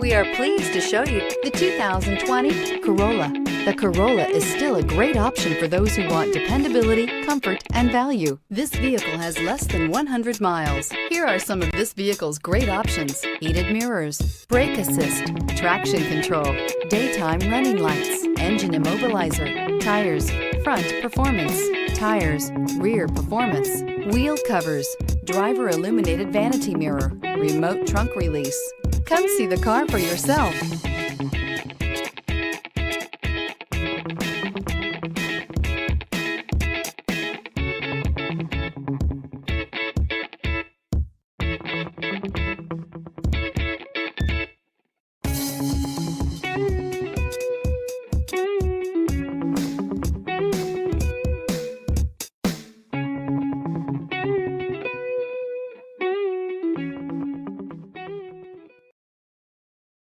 We are pleased to show you the 2020 Corolla. The Corolla is still a great option for those who want dependability, comfort, and value. This vehicle has less than 100 miles. Here are some of this vehicle's great options: heated mirrors, brake assist, traction control, daytime running lights, engine immobilizer, tires, front performance, tires, rear performance, wheel covers, driver illuminated vanity mirror, remote trunk release. Come see the car for yourself.